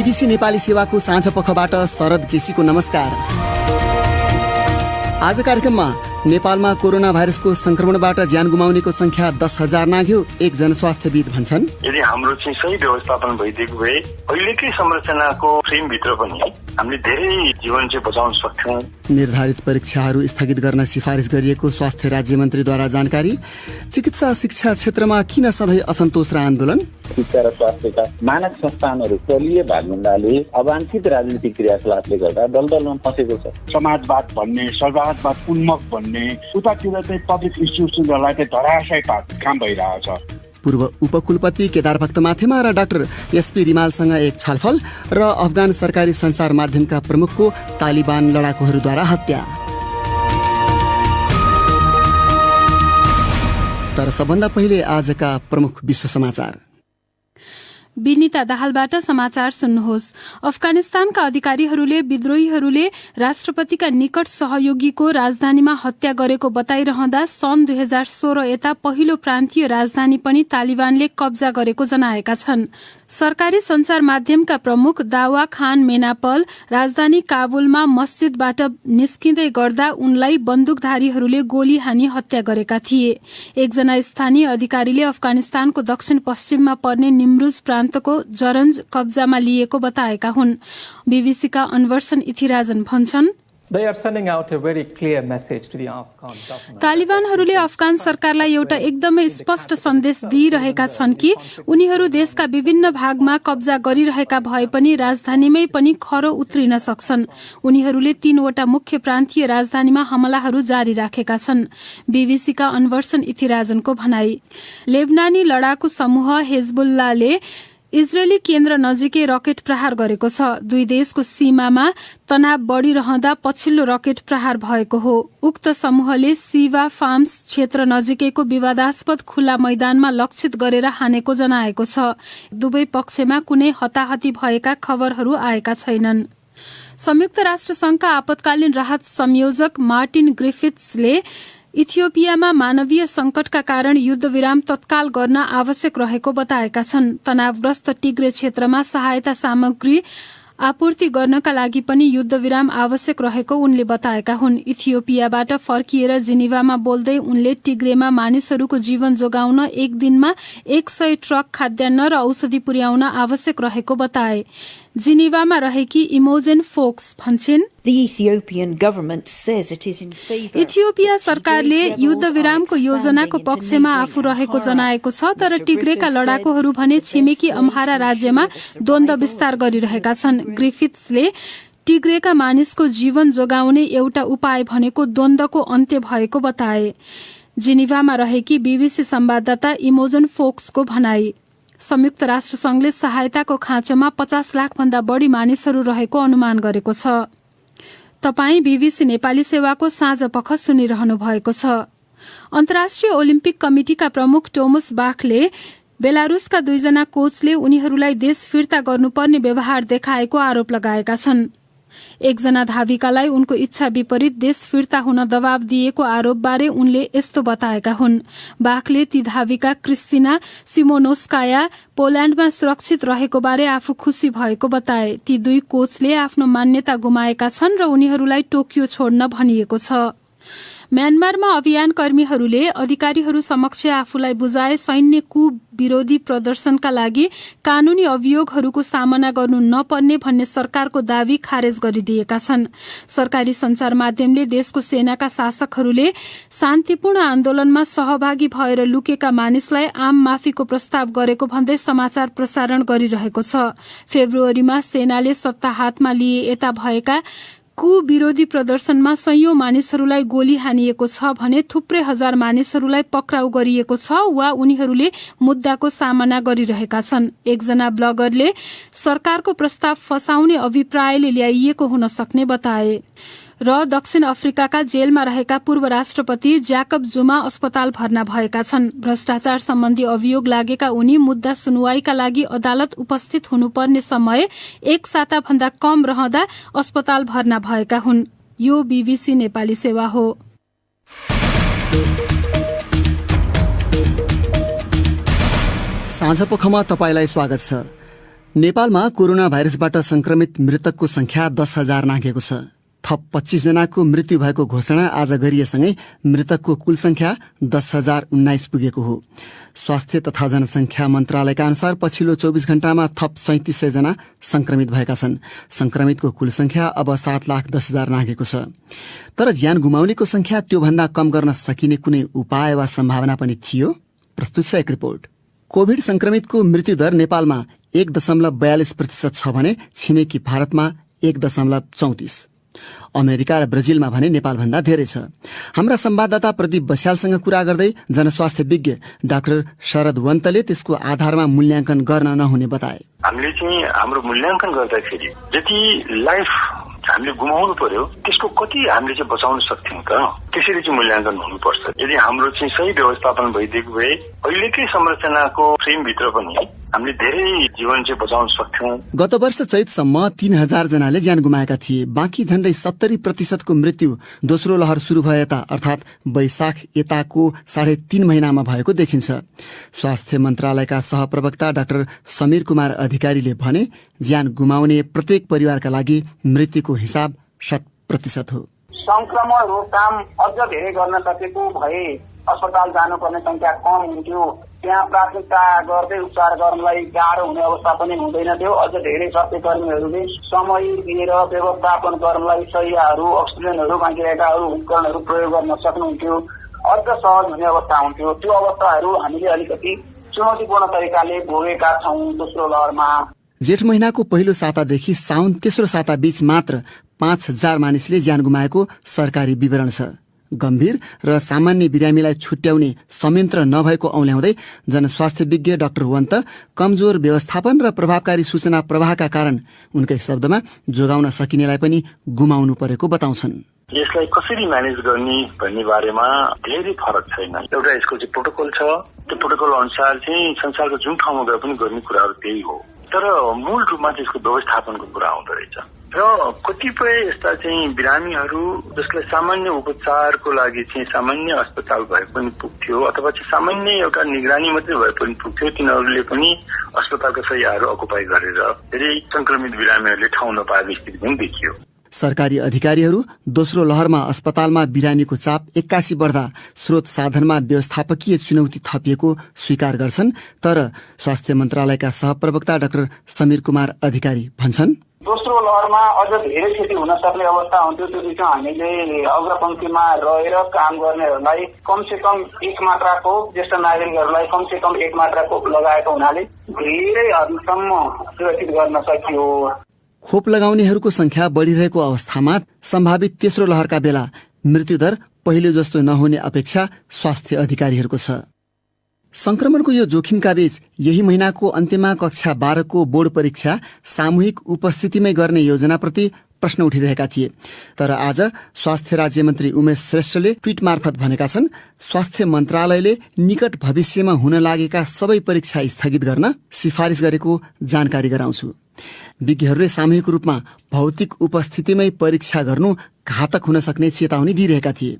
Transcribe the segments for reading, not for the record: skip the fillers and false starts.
BBC Nepali सेवाको साँझ पखबाट शरद केसीको नमस्कार। आज कार्यक्रममा नेपालमा कोरोना भाइरसको संक्रमणबाट ज्यान गुमाउनेको संख्या 10,000 नाग्यो, एक जनस्वास्थ्यविद भन्छन्। यदि हाम्रो चाहिँ सही व्यवस्थापन भइदिएको भए अहिलेकै संरचनाको फ्रेमभित्र पनि हामीले धेरै जीवन चाहिँ बचाउन सक्छौँ। निर्धारित परीक्षाहरू स्थगित गर्न सिफारिस गरिएको स्वास्थ्य राज्य मन्त्रीद्वारा जानकारी। चिकित्सा शिक्षा क्षेत्रमा किन सधैँ असन्तोष र आन्दोलन? शिक्षा र स्वास्थ्यका मानक संस्थानहरू तलीय भागभन्दाले अवांछित राजनीतिक क्रियाकलापले गर्दा दलदलमा फँसेको छ। समाजवाद भन्ने, सर्ववादवाद उन्मुख भन्ने उतातिर चाहिँ पब्लिक इन्स्टिट्युसनहरूलाई चाहिँ धराशय पार्ने काम भइरहेछ। पूर्व उपकुलपति केदार भक्त माथेमा र डाक्टर एसपी रिमालसँग एक छलफल र अफगान सरकारी सञ्चार माध्यमका प्रमुखको तालिबान लडाकुहरूद्वारा हत्या। तर सबभन्दा पहिले आजका प्रमुख विश्व समाचार। विनिता दाहालबाट समाचार सुन्नुहोस्। अफगानिस्तानका अधिकारीहरूले विद्रोहीहरूले राष्ट्रपतिका निकट सहयोगीको राजधानीमा हत्या गरेको बताइरहँदा सन् 2016 यता पहिलो प्रान्तीय राजधानी पनि तालिबानले कब्जा गरेको जनाएका छन्। सरकारी सञ्चार माध्यमका प्रमुख दावा खान मेनापल राजधानी काबुलमा मस्जिदबाट निस्किँदै गर्दा उनलाई बन्दुकधारीहरूले गोली हानी हत्या गरेका थिए। एकजना स्थानीय अधिकारीले अफगानिस्तानको दक्षिण पश्चिममा पर्ने निम्रुज प्रान्तको जरन्ज कब्जामा लिएको बताएका हुन्। बीबीसीका अनवर्सन इथिराजन भन्छन्, तालिबानहरूले अफगान सरकारलाई एउटा एकदमै स्पष्ट सन्देश दिइरहेका छन् कि उनीहरू देशका विभिन्न भागमा कब्जा गरिरहेका भए पनि राजधानीमै पनि खरो उत्रिन सक्छन्। उनीहरूले 3 वटा मुख्य प्रान्तीय राजधानीमा हमलाहरू जारी राखेका छन्। बीबीसीका अनवर्सन इथिराजनको भनाई। लेबनानी लडाकु समूह हेजबुल्लाले इजरायली केन्द्र नजिकै रकेट प्रहार गरेको छ। दुई देशको सीमामा तनाव बढ़िरहँदा पछिल्लो रकेट प्रहार भएको हो। उक्त समूहले सिवा फार्म्स क्षेत्र नजिकैको विवादास्पद खुला मैदानमा लक्षित गरेर हानेको जनाएको छ। दुवै पक्षमा कुनै हताहती भएका खबरहरू आएका छैनन्। संयुक्त राष्ट्र संघका आपतकालीन राहत संयोजक मार्टिन ग्रिफिथ्सले इथियोपियामा मानवीय संकटका कारण युद्धविराम तत्काल गर्न आवश्यक रहेको बताएका छन्। तनावग्रस्त टिग्रे क्षेत्रमा सहायता सामग्री आपूर्ति गर्नका लागि पनि युद्धविराम आवश्यक रहेको उनले बताएका हुन्। इथियोपियाबाट फर्किएर जिनिभामा बोल्दै उनले टिग्रेमा मानिसहरूको जीवन जोगाउन एक दिनमा 100 ट्रक खाद्यान्न र औषधि पुर्याउन आवश्यक रहेको बताए। जिनिभामा रहेकी इमोजेन फोक्स भन्छिन्, इथियोपिया सरकारले युद्धविरामको योजनाको पक्षमा आफू रहेको जनाएको छ, तर टिग्रेका लडाकुहरू भने छिमेकी अम्हारा राज्यमा द्वन्द्व विस्तार गरिरहेका छन्। ग्रिफिथ्सले टिग्रेका मानिसको जीवन जोगाउने एउटा उपाय भनेको द्वन्द्वको अन्त्य भएको बताए। जिनिभामा रहेकी बीबीसी संवाददाता इमोजन फोक्सको भनाई। संयुक्त राष्ट्र संघले सहायताको खाँचोमा 50 लाख भन्दा बढ़ी मानिसहरू रहेको अनुमान गरेको छ। तपाई बीबीसी नेपाली सेवाको साँझ पख सुनिरहनु भएको छ। अन्तर्राष्ट्रिय ओलिम्पिक कमिटिका प्रमुख टोमस बाखले बेलारुसका 2 जना कोचले उनीहरूलाई देश फिर्ता गर्नुपर्ने व्यवहार देखाएको आरोप लगाएका छन्। एकजना धाविकालाई उनको इच्छा विपरीत देश फिर्ता हुन दबाव दिएको आरोपबारे उनले यस्तो बताएका हुन्। बाखले ती धाविका क्रिस्टिना सिमोनोस्काया पोल्याण्डमा सुरक्षित रहेको बारे आफू खुशी भएको बताए। ती 2 कोचले आफ्नो मान्यता गुमाएका छन् र उनीहरूलाई टोकियो छोड्न भनिएको छ। म्यानमारमा अभियानकर्मीहरूले अधिकारीहरू समक्ष आफूलाई बुझाए सैन्य कु विरोधी प्रदर्शनका लागि कानूनी अभियोगहरूको सामना गर्नु नपर्ने भन्ने सरकारको दावी खारेज गरिदिएका छन्। सरकारी सञ्चार माध्यमले देशको सेनाका शासकहरूले शान्तिपूर्ण आन्दोलनमा सहभागी भएर लुकेका मानिसलाई आम माफीको प्रस्ताव गरेको भन्दै समाचार प्रसारण गरिरहेको छ। फेब्रुअरीमा सेनाले सत्ता हातमा लिए यता भएका कु विरोधी प्रदर्शनमा सयौं मानिसहरूलाई गोली हानिएको छ भने थुप्रै हजार मानिसहरूलाई पक्राउ गरिएको छ वा उनीहरूले मुद्दाको सामना गरिरहेका छन्। एकजना ब्लगरले सरकारको प्रस्ताव फसाउने अभिप्रायले ल्याइएको हुन सक्ने बताए। र दक्षिण अफ्रिकाका जेलमा रहेका पूर्व राष्ट्रपति ज्याकब जुमा अस्पताल भर्ना भएका छन्। भ्रष्टाचार सम्बन्धी अभियोग लागेका उनी मुद्दा सुनवाईका लागि अदालत उपस्थित हुनुपर्ने समय 1 साता भन्दा कम रहँदा अस्पताल भर्ना भएका हुन्। यो बीबीसी नेपाली सेवा हो। साँझ पखमा तपाईलाई स्वागत छ। नेपालमा कोरोना भाइरसबाट संक्रमित मृतकको संख्या 10,000 नाघेको छ। थप 25 जनाको मृत्यु भएको घोषणा आज गरिएसँगै मृतकको कुल संख्या 10,019 पुगेको हो। स्वास्थ्य तथा जनसंख्या मन्त्रालयका अनुसार पछिल्लो 24 घण्टामा थप 3700 जना संक्रमित भएका छन्। संक्रमितको कुल संख्या अब 7,10,000 नाघेको छ। तर ज्यान गुमाउनेको संख्या त्योभन्दा कम गर्न सकिने कुनै उपाय वा सम्भावना पनि थियो? प्रस्तुत छ एक रिपोर्ट। कोभिड संक्रमितको मृत्युदर नेपालमा 1.42% छ भने छिमेकी भारतमा 1.34%। अमेरिका र ब्राजिलमा भने नेपालभन्दा धेरै छ। हाम्रा संवाददाता प्रदीप बस्यालसँग कुरा गर्दै जनस्वास्थ्य विज्ञ डाक्टर शरद वन्तले त्यसको आधारमा मूल्याङ्कन गर्न नहुने बताए। हामीले चाहिँ हाम्रो मूल्याङ्कन गर्दाखेरि जति लाइफ हामीले गुमाउनु पर्यो त्यसको कति हामीले चाहिँ बचाउन सक्थ्यौं त, त्यसरी चाहिँ मूल्याङ्कन हुनुपर्छ। यदि हाम्रो चाहिँ सही व्यवस्थापन भइदिएको भए अहिलेकै संरचनाको फ्रेमभित्र पनि हामीले धेरै जीवन चाहिँ बचाउन सक्थ्यौं। गत वर्ष चैतसम्म 3,000 जनाले ज्यान गुमाएका थिए। बाँकी झण्डै 70% को मृत्यु दोस्रो लहर शुरू भए यता अर्थात् वैशाख यताको 3.5 महिनामा भएको देखिन्छ। स्वास्थ्य मन्त्रालयका सहप्रवक्ता डाक्टर समीर कुमार अधिकारीले भने ज्यान गुमाउने प्रत्येक परिवारका लागि मृत्युको हिसाब 100% हो। संक्रमण रोकथाम अझ धेरै गर्न सकेको भए अस्पताल जानुपर्ने संख्या कम हुन्थ्यो। त्यहाँ प्राथमिकता गर्दै उपचार गर्नलाई गाह्रो हुने अवस्था पनि हुँदैन थियो। अझ धेरै स्वास्थ्य कर्मीहरूले समय दिएर व्यवस्थापन गर्नलाई शैय्याहरू, अक्सिजनहरू, बाँकिरहेकाहरू, उपकरणहरू प्रयोग गर्न सक्नुहुन्थ्यो। अझ सहज हुने अवस्था हुन्थ्यो। त्यो अवस्थाहरू हामीले अलिकति चुनौतीपूर्ण तरिकाले भोगेका छौं दोस्रो लहरमा। जेठ महिनाको पहिलो सातादेखि साउन तेस्रो साता बीच मात्र 5,000 मानिसले ज्यान गुमाएको सरकारी विवरण छ। गम्भीर र सामान्य बिरामीलाई छुट्याउने संयन्त्र नभएको औल्याउँदै जनस्वास्थ्य विज्ञ डाक्टर वन्त कमजोर व्यवस्थापन र प्रभावकारी सूचना प्रवाहका कारण उनकै शब्दमा जोगाउन सकिनेलाई पनि गुमाउनु परेको बताउँछन्। यसलाई कसरी म्यानेज गर्ने भन्ने बारेमा धेरै फरक छैन। एउटा यसको चाहिँ प्रोटोकल छ, त्यो प्रोटोकल अनुसार चाहिँ संसारको जुन ठाउँमा गए पनि गर्ने कुराहरू त्यही हो। तर मूल रूपमा चाहिँ यसको व्यवस्थापनको कुरा आउँदो रहेछ र कतिपय यस्ता चाहिँ बिरामीहरू जसलाई सामान्य उपचारको लागि चाहिँ सामान्य अस्पताल भए पनि पुग्थ्यो अथवा चाहिँ सामान्य एउटा निगरानी मात्रै भए पनि पुग्थ्यो, तिनीहरूले पनि अस्पतालका शैय्याहरू अकुपाई गरेर धेरै संक्रमित बिरामीहरूले ठाउँ नपाएको स्थिति पनि देखियो। सरकारी अधिकारीहरू दोस्रो लहरमा अस्पतालमा बिरामीको चाप 81 बढ्दा स्रोत साधनमा व्यवस्थापकीय चुनौती थपिएको स्वीकार गर्छन्। तर स्वास्थ्य मन्त्रालयका सहप्रवक्ता डाक्टर समीर कुमार अधिकारी भन्छन्, दोस्रो लहरमा अझ धेरै क्षति हुन सक्ने अवस्था हुन्थ्यो। त्यो बिचमा हामीले अग्रपंक्तिमा रहेर काम गर्नेहरूलाई कमसे कम एक मात्राको, ज्येष्ठ नागरिकहरूलाई कमसे कम एक मात्राको लगाएको हुनाले धेरै हदसम्म सुरक्षित गर्न सकियो। खोप लगाउनेहरूको संख्या बढ़िरहेको अवस्थामा सम्भावित तेस्रो लहरका बेला मृत्युदर पहिलो जस्तो नहुने अपेक्षा स्वास्थ्य अधिकारीहरूको छ। संक्रमणको यो जोखिमका बीच यही महिनाको अन्त्यमा कक्षा 12 को बोर्ड परीक्षा सामूहिक उपस्थितिमै गर्ने योजनाप्रति प्रश्न उठिरहेका थिए। तर आज स्वास्थ्य राज्य मन्त्री उमेश श्रेष्ठले ट्वीट मार्फत भनेका छन्, स्वास्थ्य मन्त्रालयले निकट भविष्यमा हुन लागेका सबै परीक्षा स्थगित गर्न सिफारिस गरेको जानकारी गराउँछु। विज्ञहरूले सामूहिक रूपमा भौतिक उपस्थितिमै परीक्षा गर्नु घातक हुन सक्ने चेतावनी दिइरहेका थिए।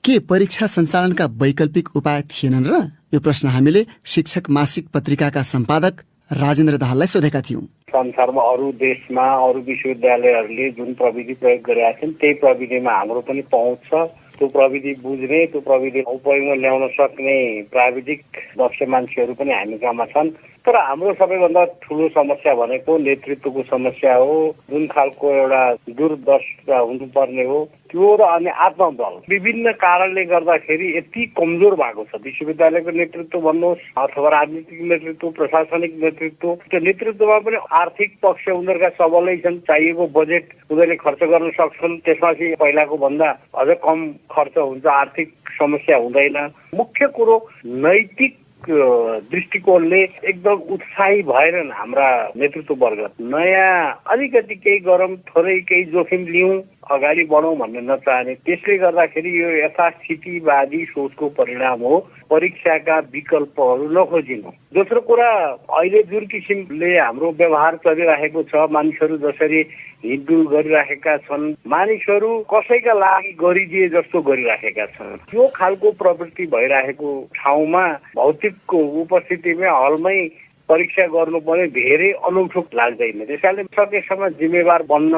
के परीक्षा सञ्चालनका वैकल्पिक उपाय थिएनन् र? यो प्रश्न हामीले शिक्षक मासिक पत्रिकाका सम्पादक राजेन्द्र दाहाललाई सोधेका थियौं। संसारमा अरू देशमा अरू विश्वविद्यालयहरूले जुन प्रविधि प्रयोग गरेका छन् त्यही प्रविधिमा हाम्रो पनि पहुँच छ। त्यो प्रविधि बुझ्ने, त्यो प्रविधि उपयोगमा ल्याउन सक्ने प्राविधिक दक्ष मान्छेहरू पनि हामी कहाँमा छन्। तर हाम्रो सबैभन्दा ठूलो समस्या भनेको नेतृत्वको समस्या हो। जुन खालको एउटा दूरदर्शिता हुनुपर्ने हो त्यो र अनि आत्मबल विभिन्न कारणले गर्दाखेरि यति कमजोर भएको छ। विश्वविद्यालयको नेतृत्व भन्नुहोस् अथवा राजनीतिक नेतृत्व, प्रशासनिक नेतृत्व, त्यो नेतृत्वमा पनि आर्थिक पक्ष उनीहरूका सबलै छन्। चाहिएको बजेट उनीहरूले खर्च गर्न सक्छन्। त्यसपछि पहिलाको भन्दा अझ कम खर्च हुन्छ, आर्थिक समस्या हुँदैन। मुख्य कुरो नैतिक दृष्टिकोणले एकदम उत्साही भएनन् हाम्रा नेतृत्व वर्ग। नयाँ अलिकति केही गरौँ, थोरै केही जोखिम लिउँ, अगाडि बढौँ भन्ने नचाहने। त्यसले गर्दाखेरि यो यथास्थितिवादी सोचको परिणाम हो। परीक्षाका विकल्पहरू नखोजिनु। दोस्रो कुरा, अहिले जुन किसिमले हाम्रो व्यवहार चलिरहेको छ, मानिसहरू जसरी हिँडडुल गरिरहेका छन्, मानिसहरू कसैका लागि गरिदिए जस्तो गरिरहेका छन्। त्यो खालको प्रवृत्ति भइरहेको ठाउँमा भौतिकको उपस्थितिमै हलमै परीक्षा गर्नु पनि धेरै अनौठो लाग्दैन। त्यसैले सकेसम्म जिम्मेवार बन्न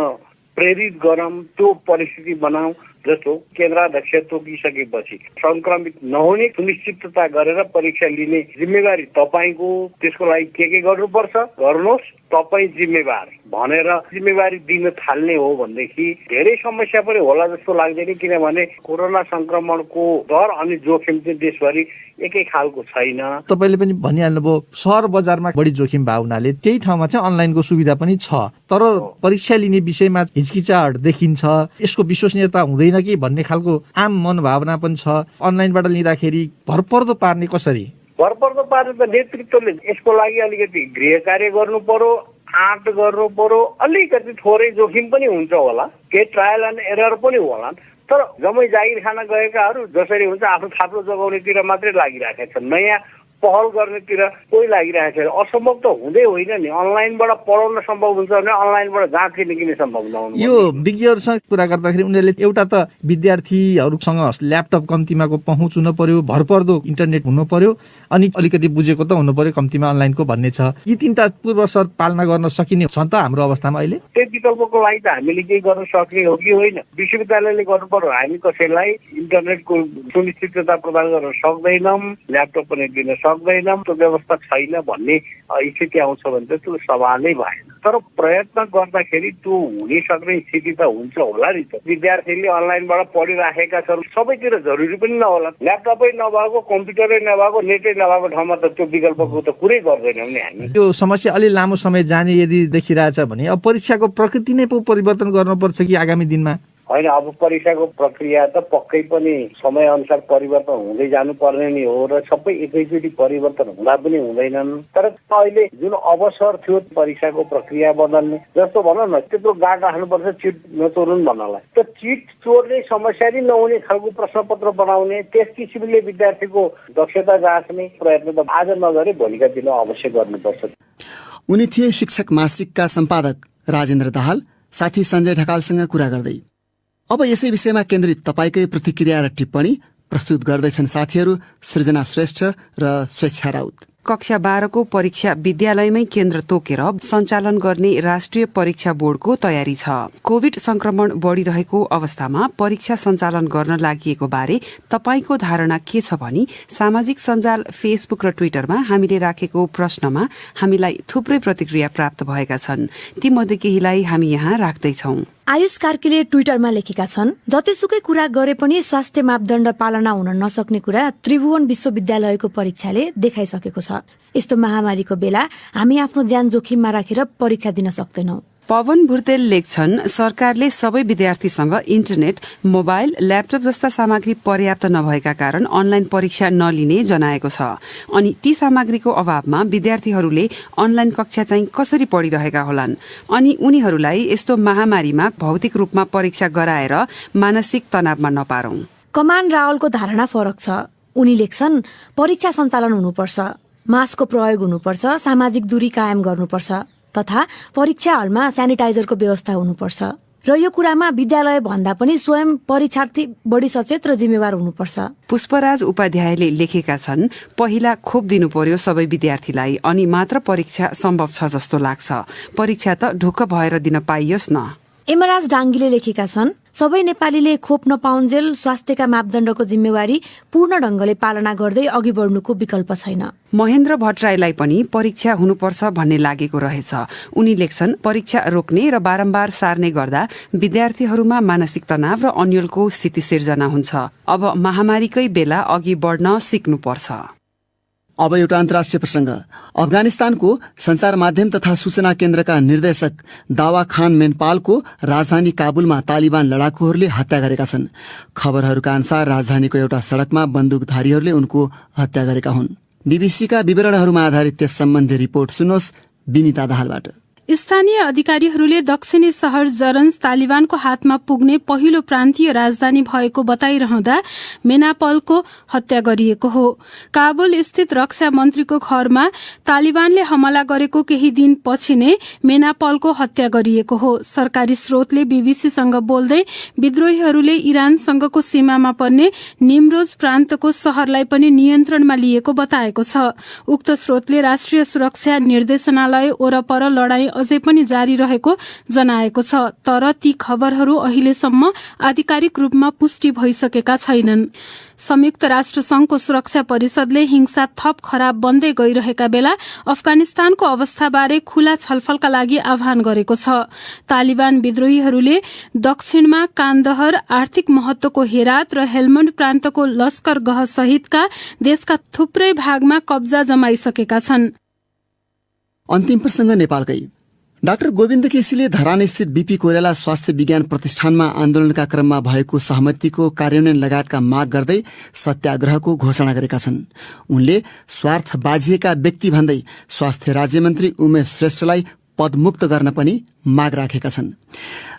प्रेरित गरौँ, त्यो परिस्थिति बनाऊ। जस्तो केन्द्राध्यक्ष तोकिसकेपछि संक्रमित नहुने सुनिश्चितता गरेर परीक्षा लिने जिम्मेवारी तपाईँको, त्यसको लागि के गर्नुपर्छ गर्नुहोस्, तपाईँ जिम्मेवार भनेर जिम्मेवारी दिन थाल्ने हो भनेदेखि धेरै समस्या पनि होला जस्तो लाग्दैन। किनभने कोरोना संक्रमणको दर अनि जोखिम चाहिँ देशभरि एकै खालको छैन। तपाईँले पनि भनिहाल्नुभयो सहर बजारमा बढी जोखिम भएको हुनाले त्यही ठाउँमा चाहिँ अनलाइनको सुविधा पनि छ, तर परीक्षा लिने विषयमा हिचकिचाहट देखिन्छ, यसको विश्वसनीयता हुँदैन कि भन्ने खालको आम मनोभावना पनि छ। अनलाइनबाट लिँदाखेरि भरपर्दो पार्ने कसरी? भरपर्दो पार्ने त नेतृत्वले यसको लागि अलिकति गृह कार्य गर्नु पर्यो, आँट गर्नु पर्यो। अलिकति थोरै जोखिम पनि हुन्छ होला, केही ट्रायल एन्ड एरर पनि होला, तर जम्मै जागिर खान गएकाहरू जसरी हुन्छ आफ्नो थाप्लो जगाउनेतिर मात्रै लागिरहेका छन्, नयाँ पहल गर्नेतिर कोही लागिरहेको छ। असम्भव त हुँदै होइन नि। अनलाइनबाट पढाउन सम्भव हुन्छ भने अनलाइनबाट जाँच निक्लिने सम्भव नहुनु। यो विज्ञहरूसँग कुरा गर्दाखेरि उनीहरूले एउटा त विद्यार्थीहरूसँग ल्यापटप कम्तीमाको पहुँच हुन पर्यो, भरपर्दो इन्टरनेट हुनु पर्यो, अनि अलिकति बुझेको त हुनु पर्यो कम्तीमा अनलाइनको भन्ने छ। यी तीनटा पूर्व शर्त पालना गर्न सकिने छ त हाम्रो अवस्थामा अहिले? त्यही विकल्पको लागि त हामीले केही गर्न सक्ने हो कि होइन? विश्वविद्यालयले गर्नु पर्यो, हामी कसैलाई इन्टरनेटको सुनिश्चितता प्रदान गर्न सक्दैनौँ, ल्यापटप पनि दिन सक्दैनौँ, त्यो व्यवस्था छैन भन्ने स्थिति आउँछ भने त त्यो सवालै भएन। तर प्रयत्न गर्दाखेरि त्यो हुने सक्ने स्थिति त हुन्छ होला नि त। विद्यार्थीले अनलाइनबाट पढिराखेका छन्, सबैतिर जरुरी पनि नहोला। ल्यापटपै नभएको, कम्प्युटरै नभएको, नेटै नभएको ठाउँमा त त्यो विकल्पको त कुरै गर्दैनौँ नि हामी। यो समस्या अलि लामो समय जाने यदि देखिरहेछ भने अब परीक्षाको प्रकृति नै पो परिवर्तन गर्नुपर्छ कि आगामी दिनमा? होइन, अब परीक्षाको प्रक्रिया त पक्कै पनि समय अनुसार परिवर्तन हुँदै जानुपर्ने नै हो र सबै एकैचोटि परिवर्तन हुँदा पनि हुँदैनन्। तर अहिले जुन अवसर थियो परीक्षाको प्रक्रिया बदल्ने, जस्तो भनौँ न त्यत्रो गाड राख्नुपर्छ चिट नचोरुन् भन्नलाई, त चिट चोर्ने समस्या नै नहुने खालको प्रश्नपत्र बनाउने, त्यस किसिमले विद्यार्थीको दक्षता जाँच्ने प्रयत्न त आज नगरे भोलिका दिन अवश्य गर्नुपर्छ। उनी थिए शिक्षक मासिकका सम्पादक राजेन्द्र दाहाल, साथी सञ्जय ढकालसँग कुरा गर्दै। अब यसै विषयमा केन्द्रित तपाईकै प्रतिक्रिया र टिप्पणी प्रस्तुत गर्दैछन् साथीहरू सृजना श्रेष्ठ र स्वेच्छा राउत। कक्षा 12 को परीक्षा विद्यालयमै केन्द्र तोकेर सञ्चालन गर्ने राष्ट्रिय परीक्षा बोर्डको तयारी छ। कोभिड संक्रमण बढ़िरहेको अवस्थामा परीक्षा सञ्चालन गर्न लागिएको बारे तपाईको धारणा के छ भनी सामाजिक सञ्जाल फेसबुक र ट्विटरमा हामीले राखेको प्रश्नमा हामीलाई थुप्रै प्रतिक्रिया प्राप्त भएका छन्। तीमध्ये केहीलाई हामी यहाँ राख्दैछौं। आयुष कार्कीले ट्विटरमा लेखेका छन्, जतिसुकै कुरा गरे पनि स्वास्थ्य मापदण्ड पालना हुन नसक्ने कुरा त्रिभुवन विश्वविद्यालयको परीक्षाले देखाइसकेको छ। यस्तो महामारीको बेला हामी आफ्नो ज्यान जोखिममा राखेर परीक्षा दिन सक्दैनौं। पवन भुर्तेल लेख्छन्, सरकारले सबै विद्यार्थीसँग इन्टरनेट, मोबाइल, ल्यापटप जस्ता सामग्री पर्याप्त नभएका कारण अनलाइन परीक्षा नलिने जनाएको छ। अनि ती सामग्रीको अभावमा विद्यार्थीहरूले अनलाइन कक्षा चाहिँ कसरी पढिरहेका होलान्? अनि उनीहरूलाई यस्तो महामारीमा भौतिक रूपमा परीक्षा गराएर मानसिक तनावमा नपारौं। कमान रावलको धारणा फरक छ। उनी लेख्छन्, परीक्षा सञ्चालन हुनुपर्छ, मास्कको प्रयोग हुनुपर्छ, सामाजिक दूरी कायम गर्नुपर्छ तथा परीक्षा हलमा सेनिटाइजरको व्यवस्था हुनुपर्छ र यो कुरामा विद्यालय भन्दा पनि स्वयं परीक्षार्थी बढी सचेत र जिम्मेवार हुनुपर्छ। पुष्पराज उपाध्यायले लेखेका छन्, पहिला खोप दिनु पर्यो सबै विद्यार्थीलाई, अनि मात्र परीक्षा सम्भव छ जस्तो लाग्छ। परीक्षा त ढुक्क भएर दिन पाइयोस् न। एमराज डाङ्गीले लेखेका छन्, सबै नेपालीले खोप नपाउन्जेल स्वास्थ्यका मापदण्डको जिम्मेवारी पूर्ण ढंगले पालना गर्दै अघि बढ्नुको विकल्प छैन। महेन्द्र भट्टराईलाई पनि परीक्षा हुनुपर्छ भन्ने लागेको रहेछ। उनी लेख्छन्, परीक्षा रोक्ने र बारम्बार सार्ने गर्दा विद्यार्थीहरूमा मानसिक तनाव र अन्यलको स्थिति सिर्जना हुन्छ। अब महामारीकै बेला अघि बढ्न सिक्नुपर्छ। अब एउटा अन्तर्राष्ट्रिय प्रसंग। अफगानिस्तानको संचार माध्यम तथा सूचना केन्द्रका निर्देशक दावा खान मेनपालको राजधानी काबुलमा तालिबान लडाकुहरूले हत्या गरेका छन्। खबरहरूका अनुसार राजधानीको एउटा सड़कमा बन्दुकधारीहरूले उनको हत्या गरेका हुन्। बीबीसीका विवरणहरूमा आधारित त्यस सम्बन्धी रिपोर्ट सुन्नुहोस् विनिता दाहालबाट। स्थानीय अधिकारीहरूले दक्षिणी शहर जरन्स तालिबानको हातमा पुग्ने पहिलो प्रान्तीय राजधानी भएको बताइरहँदा मेनापलको हत्या गरिएको हो। काबुल स्थित रक्षा मन्त्रीको घरमा तालिबानले हमला गरेको केही दिन पछि नै मेनापलको हत्या गरिएको हो। सरकारी स्रोतले बीबीसीसँग बोल्दै विद्रोहीहरूले इरानसँगको सीमामा पर्ने निमरोज प्रान्तको शहरलाई पनि नियन्त्रणमा लिएको बताएको छ। उक्त स्रोतले राष्ट्रिय सुरक्षा निर्देशनालय वरपर लडाई अझै पनि जारी रहेको जनाएको छ, तर ती खबरहरू अहिलेसम्म आधिकारिक रूपमा पुष्टि भइसकेका छैनन्। संयुक्त राष्ट्र संघको सुरक्षा परिषदले हिंसा थप खराब बन्दै गइरहेका बेला अफगानिस्तानको अवस्थाबारे खुला छलफलका लागि आह्वान गरेको छ। तालिबान विद्रोहीहरूले दक्षिणमा कान्दहर, आर्थिक महत्वको हेरात र हेल्मण्ड प्रान्तको लस्करगह सहितका देशका थुप्रै भागमा कब्जा जमाइसकेका छन्। अन्तिम प्रसंग नेपालकै। डाक्टर गोविन्द केसीले धरानस्थित बीपी कोइराला स्वास्थ्य विज्ञान प्रतिष्ठानमा आन्दोलनका क्रममा भएको सहमतिको कार्यान्वयन लगायतका माग गर्दै सत्याग्रहको घोषणा गरेका छन्। उनले स्वार्थ बाजिएका व्यक्ति भन्दै स्वास्थ्य राज्यमन्त्री उमेश श्रेष्ठलाई पदमुक्त गर्न पनि माग राखेका छन्।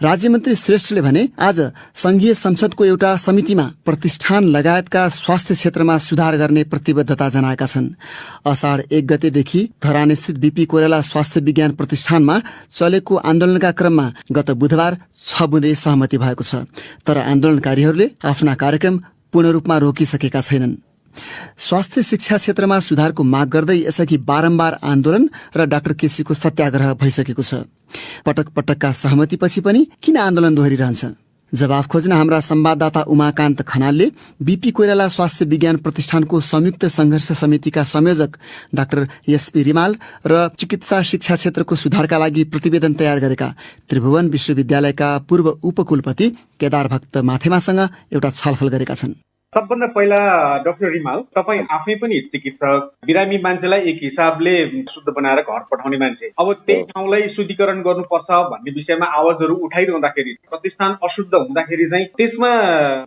राज्यमन्त्री श्रेष्ठले भने आज संघीय संसदको एउटा समितिमा प्रतिष्ठान लगायतका स्वास्थ्य क्षेत्रमा सुधार गर्ने प्रतिबद्धता जनाएका छन्। असाढ 1 गतेदेखि धरानस्थित बीपी कोइराला स्वास्थ्य विज्ञान प्रतिष्ठानमा चलेको आन्दोलनका क्रममा गत बुधबार 6 बुँदे सहमति भएको छ, तर आन्दोलनकारीहरूले आफ्ना कार्यक्रम पूर्ण रूपमा रोकिसकेका छैनन्। स्वास्थ्य शिक्षा क्षेत्रमा सुधारको माग गर्दै यसअघि बारम्बार आन्दोलन र डाक्टर केसीको सत्याग्रह भइसकेको छ। पटक पटकका सहमतिपछि पनि किन आन्दोलन दोहोरिरहन्छ? जवाफ खोज्न हाम्रा संवाददाता उमाकान्त खनालले बीपी कोइराला स्वास्थ्य विज्ञान प्रतिष्ठानको संयुक्त संघर्ष समितिका संयोजक डाक्टर एसपी रिमाल र चिकित्सा शिक्षा क्षेत्रको सुधारका लागि प्रतिवेदन तयार गरेका त्रिभुवन विश्वविद्यालयका पूर्व उपकुलपति केदार भक्त माथेमासँग एउटा छलफल गरेका छन्। सबभन्दा पहिला डाक्टर रिमाल, तपाईँ आफै पनि चिकित्सक, बिरामी मान्छेलाई एक हिसाबले शुद्ध बनाएर घर पठाउने मान्छे, अब त्यही ठाउँलाई शुद्धिकरण गर्नुपर्छ भन्ने विषयमा आवाजहरू उठाइरहँदाखेरि प्रतिष्ठान अशुद्ध हुँदाखेरि चाहिँ त्यसमा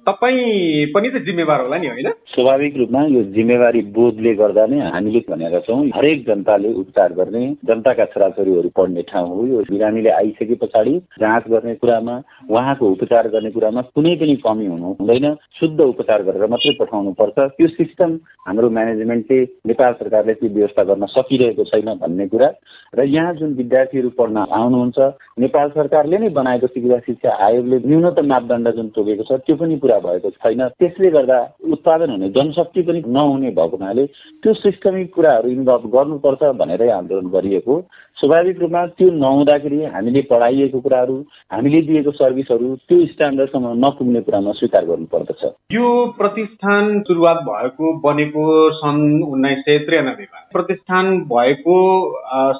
तपाईँ पनि त जिम्मेवार होला नि, होइन? स्वाभाविक रूपमा यो जिम्मेवारी बोधले गर्दा नै हामीले भनेका छौँ हरेक जनताले उपचार गर्ने, जनताका छोराछोरीहरू पढ्ने ठाउँ हो। यो बिरामीले आइसके पछाडि जाँच गर्ने कुरामा, उहाँको उपचार गर्ने कुरामा कुनै पनि कमी हुनु हुँदैन। शुद्ध उपचार गरेर मात्रै पठाउनु पर्छ। त्यो सिस्टम हाम्रो म्यानेजमेन्टले, नेपाल सरकारले त्यो व्यवस्था गर्न सकिरहेको छैन भन्ने कुरा र यहाँ जुन विद्यार्थीहरू पढ्न आउनुहुन्छ, नेपाल सरकारले नै बनाएको चिकित्सा शिक्षा आयोगले न्यूनतम मापदण्ड जुन तोकेको छ त्यो पनि पूरा भएको छैन। त्यसले गर्दा उत्पादन हुने जनशक्ति पनि नहुने भएको हुनाले त्यो सिस्टमिक कुराहरू इन्भल्भ गर्नुपर्छ भनेरै आन्दोलन गरिएको। स्वाभाविक रूपमा त्यो नहुँदाखेरि हामीले पढाइएको कुराहरू, हामीले दिएको सर्भिसहरू त्यो स्ट्यान्डर्डसम्म नपुग्ने कुरामा स्वीकार गर्नुपर्दछ। यो प्रतिष्ठान सुरुवात भएको बनेको सन् 1993 मा, प्रतिष्ठान भएको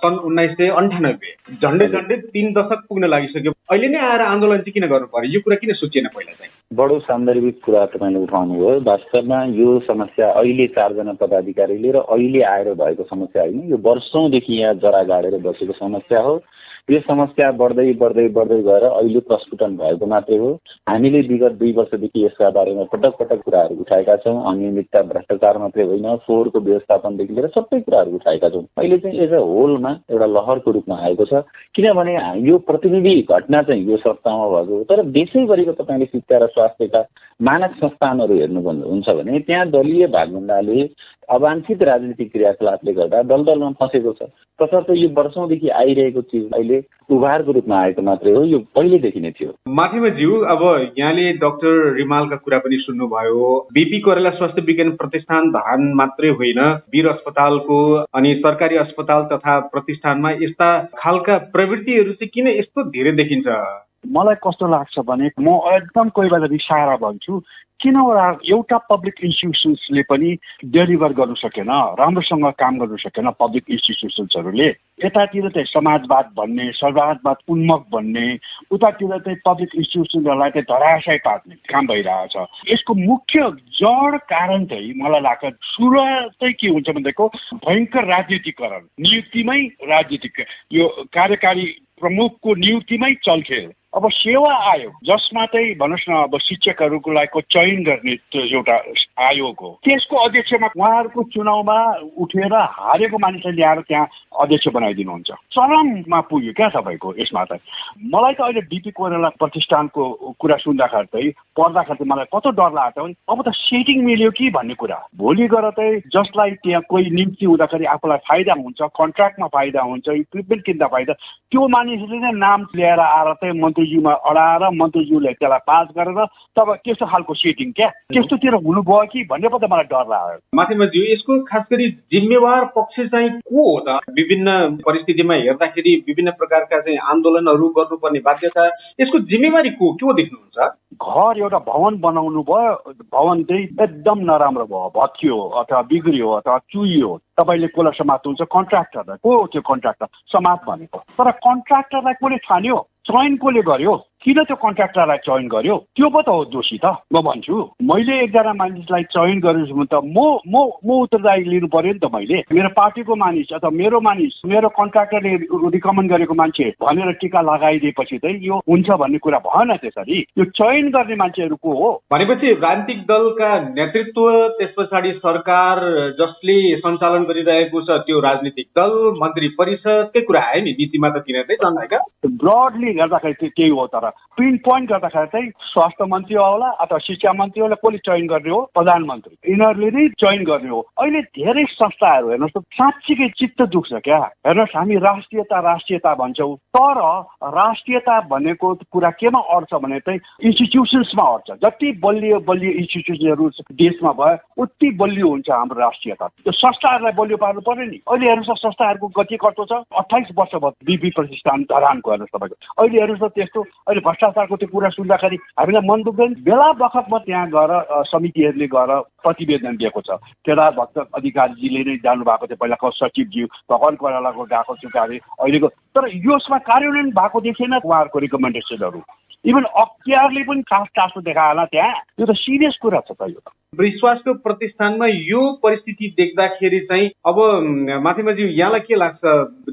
सन् 1998, झन्डै 3 दशक पुग्न लागिसक्यो। अहिले नै आएर आन्दोलन चाहिँ किन गर्नु पर्यो? यो कुरा किन सोचिएन पहिला चाहिँ? बडो सान्दर्भिक कुरा तपाईँले उठाउनु भयो। वास्तवमा यो समस्या अहिले 4 जना पदाधिकारीले र अहिले आएर भएको समस्या होइन, यो वर्षौंदेखि यहाँ जरा गाडेर बसेको समस्या हो। यो समस्या बढ्दै बढ्दै बढ्दै गएर अहिले प्रस्फुटन भएको मात्रै हो। हामीले विगत 2 वर्षदेखि यसका बारेमा पटक पटक कुराहरू उठाएका छौँ। अनियमितता, भ्रष्टाचार मात्रै होइन, फोहोरको व्यवस्थापनदेखि लिएर सबै कुराहरू उठाएका छौँ। अहिले चाहिँ एज अ होलमा एउटा लहरको रूपमा आएको छ। किनभने यो प्रतिनिधि घटना चाहिँ यो संस्थामा भएको हो, तर देशैभरिको तपाईँले शिक्षा र स्वास्थ्यका मानक संस्थानहरू हेर्नुहुन्छ भने त्यहाँ दलीय भागभण्डाले, अवांछित राजनीतिक क्रियाकलापले गर्दा दलदलमा फँसेको छ। तसर्थ यो वर्षौंदेखि आइरहेको चिज अहिले उभारको रूपमा आएको मात्रै हो, यो पहिलेदेखि नै थियो। माथिमा ज्यू, अब यहाँले डाक्टर रिमालका कुरा पनि सुन्नुभयो। बीपी कोइराला स्वास्थ्य विज्ञान प्रतिष्ठान धरान मात्रै होइन, वीर अस्पतालको अनि सरकारी अस्पताल तथा प्रतिष्ठानमा यस्ता खालका प्रवृत्तिहरू चाहिँ किन यस्तो धेरै देखिन्छ? मलाई कस्तो लाग्छ भने म एकदम कोही बेला रिसाएर भन्छु, किन एउटा पब्लिक इन्स्टिट्युसन्सले पनि डेलिभर गर्नु सकेन, राम्रोसँग काम गर्नु सकेन पब्लिक इन्स्टिट्युसन्सहरूले। यतातिर चाहिँ समाजवाद भन्ने, सर्ववादवाद उन्मुख भन्ने, उतातिर चाहिँ पब्लिक इन्स्टिट्युसनहरूलाई चाहिँ धराशय पार्ने काम भइरहेछ। यसको मुख्य जड कारण चाहिँ मलाई लाग्छ सुरुवात चाहिँ के हुन्छ भनेदेखि भयङ्कर राजनीतिकरण, नियुक्तिमै राजनीतिक, यो कार्यकारी प्रमुखको नियुक्तिमै चलखेल, अब सेवा आयोग जसमा चाहिँ भन्नुहोस् न अब शिक्षकहरूको लागि चयन गर्ने त्यो एउटा आयोग हो, त्यसको अध्यक्षमा उहाँहरूको चुनावमा उठेर हारेको मानिसलाई ल्याएर त्यहाँ अध्यक्ष बनाइदिनुहुन्छ। चरममा पुग्यो क्या तपाईँको यसमा त। मलाई त अहिले बिपी कोइराला प्रतिष्ठानको कुरा सुन्दाखेरि चाहिँ पढ्दाखेरि चाहिँ मलाई कस्तो डर लाग्छ भने अब त सेटिङ मिल्यो कि भन्ने कुरा। भोलि गएर चाहिँ जसलाई त्यहाँ कोही निम्ति हुँदाखेरि आफूलाई फाइदा हुन्छ, कन्ट्र्याक्टमा फाइदा हुन्छ, इक्विपमेन्ट किन्दा फाइदा, त्यो मानिसले नै नाम ल्याएर आएर चाहिँ मन्त्रीज्यूमा अडाएर मन्त्रीज्यूले त्यसलाई पास गरेर तब त्यस्तो खालको सेटिङ क्या त्यस्तोतिर हुनुभयो कि भन्ने पो त मलाई डर लाग्यो। माथिमाज्यू, यसको खास गरी जिम्मेवार पक्ष चाहिँ को हो त? विभिन्न परिस्थितिमा हेर्दाखेरि विभिन्न प्रकारका चाहिँ आन्दोलनहरू गर्नुपर्ने बाध्यता, यसको जिम्मेवारी को के हो देख्नुहुन्छ? घर एउटा भवन बनाउनु भयो, भवन चाहिँ एकदम नराम्रो भयो, भत्कियो अथवा बिग्रियो अथवा चुइयो, तपाईँले कसलाई समात्नुहुन्छ? कन्ट्र्याक्टरलाई। को हो त्यो कन्ट्र्याक्टर? समात भनेको। तर कन्ट्र्याक्टरलाई कसले छान्यो? चयन कसले गर्यो? किन त्यो कन्ट्र्याक्टरलाई चयन गर्यो? त्यो पो त हो दोषी त। म भन्छु मैले एकजना मानिसलाई चयन गरेछु भने त म उत्तरदायी लिनु पर्यो नि त। मैले मेरो पार्टीको मानिस अथवा मेरो मानिस, मेरो कन्ट्र्याक्टरले रिकमेन्ड गरेको मान्छे भनेर टीका लगाइदिएपछि चाहिँ यो हुन्छ भन्ने कुरा भएन। त्यसरी यो चयन गर्ने मान्छेहरू को हो भनेपछि राजनीतिक दलका नेतृत्व, त्यस पछाडि सरकार जसले सञ्चालन गरिरहेको छ त्यो राजनीतिक दल, मन्त्री परिषदकै कुरा आयो नि नीतिमा त तिनीहरूकै छन्। ब्रडली गर्दाखेरि त्यही हो। तर पिन पोइन्ट गर्दाखेरि चाहिँ स्वास्थ्य मन्त्री होला अथवा शिक्षा मन्त्री होला, कसले चयन गर्ने हो? प्रधानमन्त्री। यिनीहरूले नै चयन गर्ने हो। अहिले धेरै संस्थाहरू हेर्नुहोस् त साँच्चीकै चित्त दुख्छ क्या। हेर्नुहोस् हामी राष्ट्रियता भन्छौँ, तर राष्ट्रियता भनेको कुरा केमा अड्छ भने चाहिँ इन्स्टिट्युसन्समा अड्छ। जति बलियो इन्स्टिट्युसनहरू देशमा भयो उति बलियो हुन्छ हाम्रो राष्ट्रियता। त्यो संस्थाहरूलाई बलियो पार्नु पर्यो नि। अहिले हेर्नुहोस् संस्थाहरूको गति कस्तो छ। 28 वर्ष भयो बिपी प्रतिष्ठान धरानको। हेर्नुहोस् तपाईँको अहिले हेर्नुहोस् त त्यस्तो अहिले भ्रष्टाचारको त्यो कुरा सुन्दाखेरि हामीलाई मन दुख्दैन। बेला बखतमा त्यहाँ गएर समितिहरूले गएर प्रतिवेदन दिएको छ। केदार भक्त अधिकारीजीले नै जानु भएको थियो, पहिलाको सचिवज्यू भगवान कोइरालाको गएको छु कार्य अहिलेको। तर यसमा कार्यान्वयन भएको देखिएन उहाँहरूको रिकमेन्डेसनहरू। इभन अख्तियारले पनि खास चासो देखाएन त्यहाँ। त्यो त सिरियस कुरा छ त। यो विश्वासको प्रतिष्ठानमा यो परिस्थिति देख्दाखेरि चाहिँ अब माथिमाज्यू यहाँलाई के लाग्छ,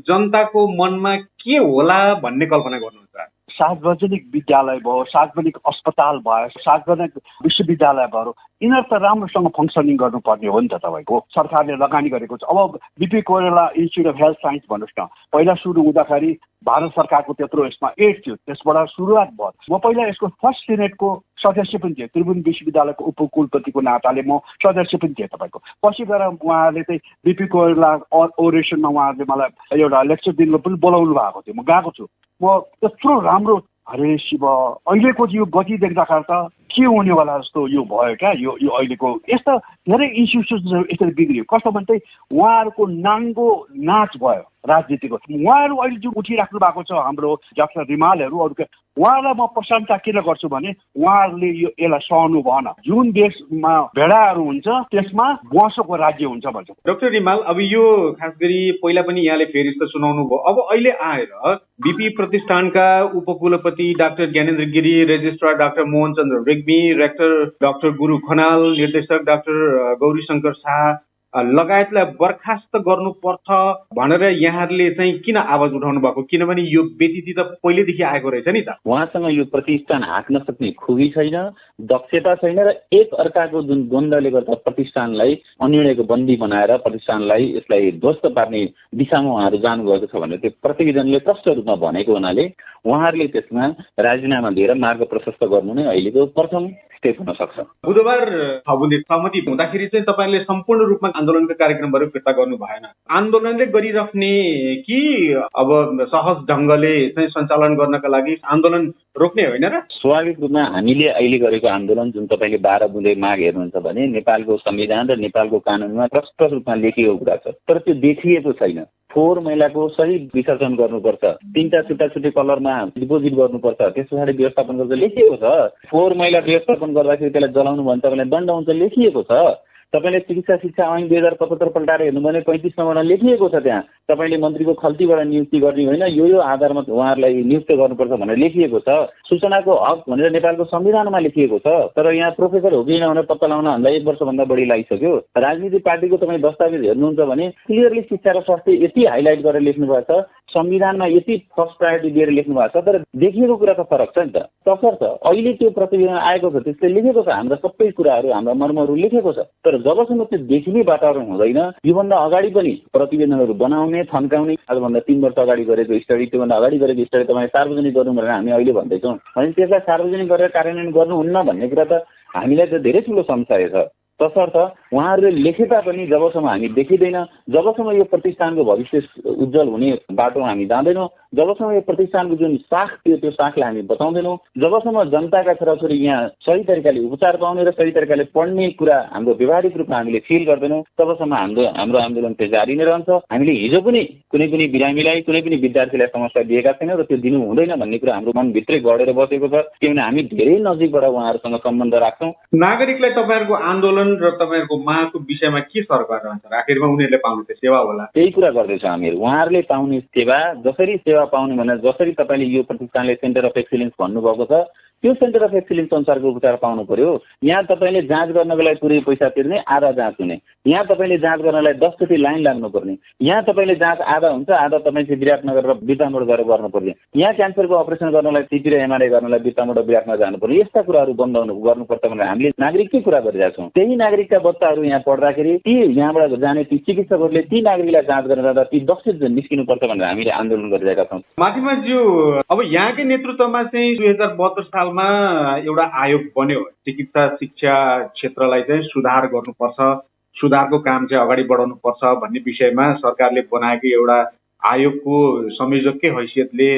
जनताको मनमा के होला भन्ने कल्पना गर्नुहुन्छ? सार्वजनिक विद्यालय भयो, सार्वजनिक अस्पताल भयो, सार्वजनिक विश्वविद्यालय भयो, यिनीहरू त राम्रोसँग फङ्सनिङ गर्नुपर्ने हो नि त। तपाईँको सरकारले लगानी गरेको छ। अब BP Koirala institute of health science भन्नुहोस् न, पहिला सुरु हुँदाखेरि भारत सरकारको त्यत्रो यसमा एड थियो, त्यसबाट सुरुवात भयो। म पहिला यसको फर्स्ट सिनेटको सदस्य पनि थिएँ, त्रिभुवन विश्वविद्यालयको उपकुलपतिको नाताले म सदस्य पनि थिएँ तपाईँको। पछि गएर उहाँहरूले चाहिँ बिपी कोइराला ओरेसनमा उहाँहरूले मलाई एउटा लेक्चर दिनु पनि बोलाउनु भएको थियो। म गएको छु। म त्यत्रो राम्रो हरे शिव अहिलेको यो गति देख्दाखेरि त के हुनेवाला जस्तो यो भयो क्या। यो अहिलेको यस्ता धेरै इन्स्टिट्युसन्सहरू यसरी बिग्रियो। कस्तो भने चाहिँ उहाँहरूको नाङ्गो नाच भयो राजनीतिको। उहाँहरू अहिले जो उठिराख्नु भएको छ हाम्रो डाक्टर रिमालहरू अरू उहाँलाई म प्रशंसा किन गर्छु भने उहाँहरूले यसलाई सहनु भएन। जुन देशमा भेडाहरू हुन्छ त्यसमा बसोको राज्य हुन्छ भन्छ डाक्टर रिमाल। अब यो खास गरी पहिला पनि यहाँले फेरि यस्तो सुनाउनु भयो। अब अहिले आएर बिपी प्रतिष्ठानका उपकुलपति doctor Gyanendra Giri, registrar doctor Mohan Chandra Regmi, rector doctor Guru Khanal, निर्देशक डाक्टर गौरी शङ्कर शाह लगायतलाई बर्खास्त गर्नुपर्छ भनेर यहाँहरूले चाहिँ किन आवाज उठाउनु भएको? किनभने यो व्यतिथि त पहिलेदेखि आएको रहेछ नि त। उहाँसँग यो प्रतिष्ठान हाँक्न सक्ने खुबी छैन, दक्षता छैन र एक अर्काको जुन द्वन्द्वले गर्दा प्रतिष्ठानलाई अनिर्णयको बन्दी बनाएर प्रतिष्ठानलाई यसलाई ध्वस्त पार्ने दिशामा उहाँहरू जानुभएको छ भनेर त्यो प्रतिवेदनले प्रष्ट रूपमा भनेको हुनाले उहाँहरूले त्यसमा राजीनामा दिएर मार्ग प्रशस्त गर्नु नै अहिलेको प्रथम स्टेप हुन सक्छ। बुधबार सहमति हुँदाखेरि चाहिँ तपाईँले सम्पूर्ण रूपमा आन्दोलनका कार्यक्रमहरू फिर्ता गर्नु भएन। आन्दोलनले गरिराख्ने कि अब सहज ढङ्गले चाहिँ सञ्चालन गर्नका लागि आन्दोलन रोक्ने होइन र? स्वाभाविक रूपमा हामीले अहिले गरेको आन्दोलन जुन तपाईँले 12 बुँदे माग हेर्नुहुन्छ भने नेपालको संविधान र नेपालको कानुनमा प्रष्ट रूपमा लेखिएको कुरा छ, तर त्यो देखिएको छैन। फोहोर मैलाको सही विसर्जन गर्नुपर्छ, 3टा छुट्टा कलरमा डिपोजिट गर्नुपर्छ, त्यस पछाडि व्यवस्थापन गर्दा लेखिएको छ। फोहोर मैला व्यवस्थापन गर्दाखेरि त्यसलाई जलाउनु भने तपाईँलाई दण्ड हुन्छ लेखिएको छ। तपाईँले चिकित्सा शिक्षा ऐन 2075 पल्टाएर हेर्नु भने 35 नम्बरमा लेखिएको छ। त्यहाँ तपाईँले मन्त्रीको खल्तीबाट नियुक्ति गर्ने होइन, यो आधारमा उहाँहरूलाई नियुक्त गर्नुपर्छ भनेर लेखिएको छ। सूचनाको हक भनेर नेपालको संविधानमा लेखिएको छ, तर यहाँ प्रोफेसर हो कि भनेर पत्ता लगाउन हामीलाई 1 वर्षभन्दा बढी लागिसक्यो। राजनीतिक पार्टीको तपाईँ दस्तावेज हेर्नुहुन्छ भने क्लियरली शिक्षा र स्वास्थ्य यति हाइलाइट गरेर लेख्नु भएको छ संविधानमा यति फर्स्ट प्रायोरिटी दिएर लेख्नु भएको छ, तर देखिएको कुरा त फरक छ नि त। तसर्थ अहिले त्यो प्रतिवेदन आएको छ, त्यसले लेखेको छ हाम्रा सबै कुराहरू, हाम्रा मर्महरू लेखेको छ, तर जबसम्म त्यो देखिने वातावरण हुँदैन, योभन्दा अगाडि पनि प्रतिवेदनहरू बनाउने, थन्काउने, आजभन्दा 3 वर्ष अगाडि गरेको स्टडी, त्योभन्दा अगाडि गरेको स्टडी तपाईँ सार्वजनिक गर्नु भनेर हामी अहिले भन्दैछौँ भने त्यसलाई सार्वजनिक गरेर कार्यान्वयन गर्नुहुन्न भन्ने कुरा त हामीलाई त धेरै ठुलो संशय छ। तसर्थ उहाँहरूले लेखे तापनि जबसम्म हामी देखिँदैन, जबसम्म यो प्रतिष्ठानको भविष्य उज्जवल हुने बाटोमा हामी जाँदैनौँ, जबसम्म यो प्रतिष्ठानको जुन साख थियो त्यो साखलाई हामी बचाउँदैनौँ, जबसम्म जनताका छोराछोरी यहाँ सही तरिकाले उपचार पाउने र सही तरिकाले पढ्ने कुरा हाम्रो व्यवहारिक रूपमा हामीले फिल गर्दैनौँ, तबसम्म हाम्रो आन्दोलन चाहिँ जारी नै रहन्छ। हामीले हिजो पनि कुनै पनि बिरामीलाई, कुनै पनि विद्यार्थीलाई समस्या दिएका छैनौँ र त्यो दिनु हुँदैन भन्ने कुरा हाम्रो मनभित्रै गढेर बसेको छ, किनभने हामी धेरै नजिकबाट उहाँहरूसँग सम्बन्ध राख्छौँ। नागरिकलाई तपाईँहरूको आन्दोलन र तपाईँहरूको मागको विषयमा के सरकार रहन्छ? आखिरमा उनीहरूले पाउने सेवा होला, त्यही कुरा गर्दैछौँ हामीहरू। उहाँहरूले पाउने सेवा, जसरी सेवा पाउने भनेर जसरी तपाईँले यो प्रतिष्ठानले सेन्टर अफ एक्सिलेन्स भन्नुभएको छ, त्यो सेन्टर अफ एक्सिलेन्स अनुसारको उपचार पाउनु पर्यो। यहाँ तपाईँले जाँच गर्नको लागि पुरै पैसा तिर्ने, आधा जाँच हुने, यहाँ तपाईँले जाँच गर्नलाई 10 चोटि लाइन लाग्नुपर्ने, यहाँ तपाईँले जाँच आधा हुन्छ, आधा तपाईँ चाहिँ विराटनगर र बिर्तामोड गएर गर्नुपर्ने, यहाँ क्यान्सरको अपरेसन गर्नलाई सिटी र एमआरआई गर्नलाई बिर्तामोड र विराटनगर जानुपर्ने, यस्ता कुराहरू बन्द गर्नुपर्छ भनेर हामीले नागरिककै कुरा गरिरहेका छौँ। त्यही नागरिकका बच्चाहरू यहाँ पढ्दाखेरि ती यहाँबाट जाने ती चिकित्सकहरूले ती नागरिकलाई जाँच गर्न जाँदा ती दक्षित निस्किनुपर्छ भनेर हामीले आन्दोलन गरिरहेका छौँ। माथिमाज्यू, अब यहाँकै नेतृत्वमा चाहिँ 2072 सालमा एउटा आयोग बन्यो, चिकित्सा शिक्षा क्षेत्रलाई चाहिँ सुधार गर्नुपर्छ, सुधारको काम चाहिँ अगाडि बढाउनु पर्छ भन्ने विषयमा सरकारले बनाएको एउटा आयोगको संयोजककै हैसियतले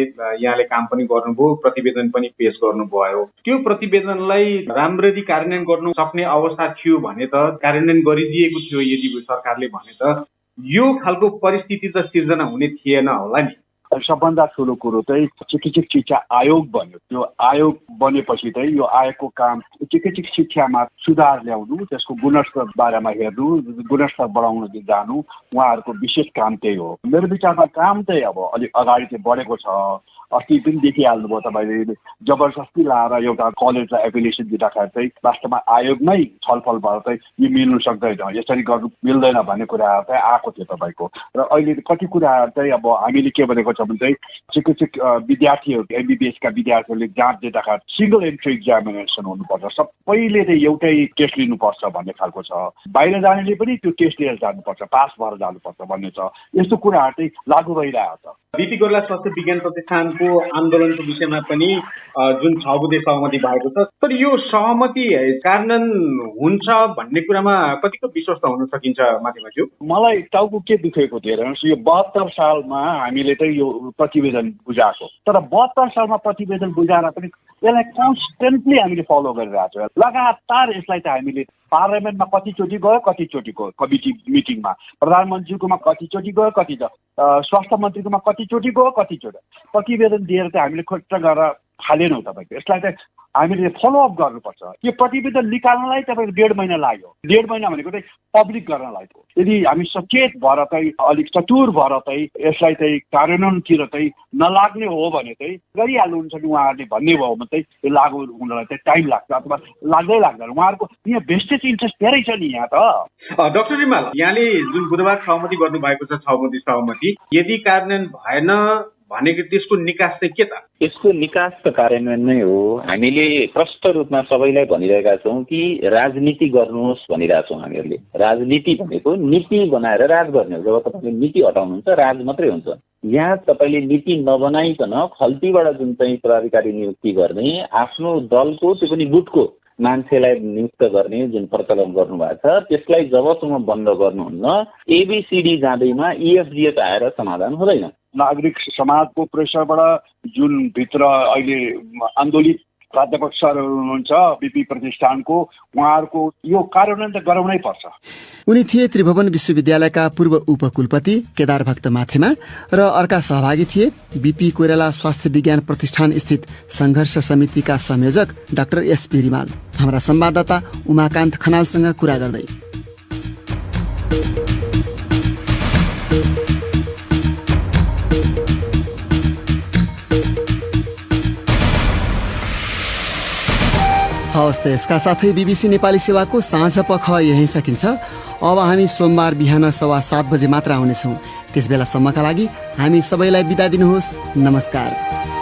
यहाँले काम पनि गर्नुभयो, प्रतिवेदन पनि पेश गर्नुभयो। त्यो प्रतिवेदनलाई राम्ररी कार्यान्वयन गर्नु सक्ने अवस्था थियो भने त कार्यान्वयन गरिदिएको थियो यदि सरकारले भने त यो खालको परिस्थिति त सिर्जना हुने थिएन होला नि। सबभन्दा ठुलो कुरो चाहिँ चिकित्सक शिक्षा आयोग बन्यो। त्यो आयोग बनेपछि चाहिँ यो आयोगको काम चिकित्सक शिक्षामा सुधार ल्याउनु, त्यसको गुणस्तर बारेमा हेर्नु, गुणस्तर बढाउन जानु उहाँहरूको विशेष काम त्यही हो। मेरो विचारमा काम चाहिँ अब अलिक अगाडि चाहिँ बढेको छ। अस्ति पनि देखिहाल्नुभयो तपाईँले, जबरजस्ती लाएर एउटा कलेजलाई एफिलिएसन दिँदाखेरि चाहिँ वास्तवमा आयोगमै छलफल भएर चाहिँ यो मिल्नु सक्दैन, यसरी गर्नु मिल्दैन भन्ने कुराहरू चाहिँ आएको थियो तपाईँको। र अहिले कति कुराहरू चाहिँ अब हामीले के भनेको छ भने चाहिँ चिकित्सक विद्यार्थीहरू, एमबिबिएसका विद्यार्थीहरूले जाँच दिँदाखेरि सिंगल एन्ट्री एक्जामिनेसन हुनुपर्छ, सबैले चाहिँ एउटै टेस्ट लिनुपर्छ भन्ने खालको छ। बाहिर जानेले पनि त्यो टेस्ट लिएर जानुपर्छ, पास भएर जानुपर्छ भन्ने छ। यस्तो कुराहरू चाहिँ लागू भइरहेको छ। बिपी कोइराला स्वास्थ्य विज्ञान प्रतिष्ठानको आन्दोलनको विषयमा पनि जुन 6 बुँदे सहमति भएको छ, तर यो सहमति कार्यान्वयन हुन्छ भन्ने कुरामा कतिको विश्वस्त हुन सकिन्छ माथिमाज्यू? मलाई टाउको के दुखेको थियो हेर्नुहोस्, यो 72 सालमा हामीले चाहिँ यो प्रतिवेदन बुझाएको, तर 72 सालमा प्रतिवेदन बुझाएर पनि यसलाई कन्स्टेन्टली हामीले फलो गरिरहेको छ। लगातार यसलाई चाहिँ हामीले पार्लियामेन्टमा कतिचोटि गयो, कतिचोटि गयो कमिटी मिटिङमा, प्रधानमन्त्रीकोमा कतिचोटि गयो, कति स्वास्थ्य मन्त्रीकोमा कतिचोटि गयो, कतिचोटि प्रतिवेदन दिएर चाहिँ हामीले खुट्टा गरेर हालेनौँ तपाईँको। यसलाई चाहिँ हामीले फलोअप गर्नुपर्छ। यो प्रतिवेदन निकाल्नलाई तपाईँको 1.5 महिना लाग्यो। 1.5 महिना भनेको चाहिँ पब्लिक गर्नलाई हो। यदि हामी सचेत भएर चाहिँ अलिक चतुर भएर चाहिँ यसलाई चाहिँ कार्यान्वयनतिर चाहिँ नलाग्ने हो भने चाहिँ गरिहाल्नुहुन्छ कि उहाँहरूले भन्ने भयो भने चाहिँ यो लागू हुनलाई चाहिँ टाइम लाग्छ अथवा लाग्दैन। उहाँहरूको यहाँ भेस्टेज इन्ट्रेस्ट धेरै छ नि यहाँ त। डाक्टर रिमाल, यहाँले जुन बुधबार सहमति गर्नुभएको छ 6 बुँदे सहमति, यदि कार्यान्वयन भएन भनेको त्यसको निकास चाहिँ के त? यसको निकास त कार्यान्वयन नै हो। हामीले प्रष्ट रूपमा सबैलाई भनिरहेका छौँ कि राजनीति गर्नुहोस् भनिरहेका छौँ हामीहरूले। राजनीति भनेको नीति बनाएर राज गर्ने हो। जब तपाईँले नीति हटाउनुहुन्छ राज मात्रै हुन्छ। यहाँ तपाईँले नीति नबनाइकन खल्तीबाट जुन चाहिँ पदाधिकारी नियुक्ति गर्ने, आफ्नो दलको त्यो पनि गुटको मान्छेलाई नियुक्त गर्ने जुन प्रचलन गर्नुभएको छ, त्यसलाई जबसम्म बन्द गर्नुहुन्न एबीसीडी जाँदैमा ईएफजीएच आएर समाधान हुँदैन। नागरिक समाजको प्रेसरबाट जुन भित्र अहिले आन्दोलित प्राध्यापक सरहरू हुनुहुन्छ बिपी प्रतिष्ठानको, उहाँहरूको यो कार्यान्वयन त गराउनै पर्छ। उनी थिए त्रिभुवन विश्वविद्यालयका पूर्व उपकुलपति केदार भक्त माथेमा र अर्का सहभागी थिए बिपी कोइराला स्वास्थ्य विज्ञान प्रतिष्ठान स्थित संघर्ष समितिका संयोजक डाक्टर एसपी रिमाल। हाम्रा संवाददाता उमाकान्त खनालसँग कुरा गर्दै हवस् त यसका साथै बीबीसी नेपाली सेवाको साँझ पख यही सकिन्छ। अब हामी सोमबार बिहान 7:15 बजे मात्र आउनेछौँ। त्यसबेलासम्मका लागि हामी सबैलाई बिदा दिनुहोस्। नमस्कार।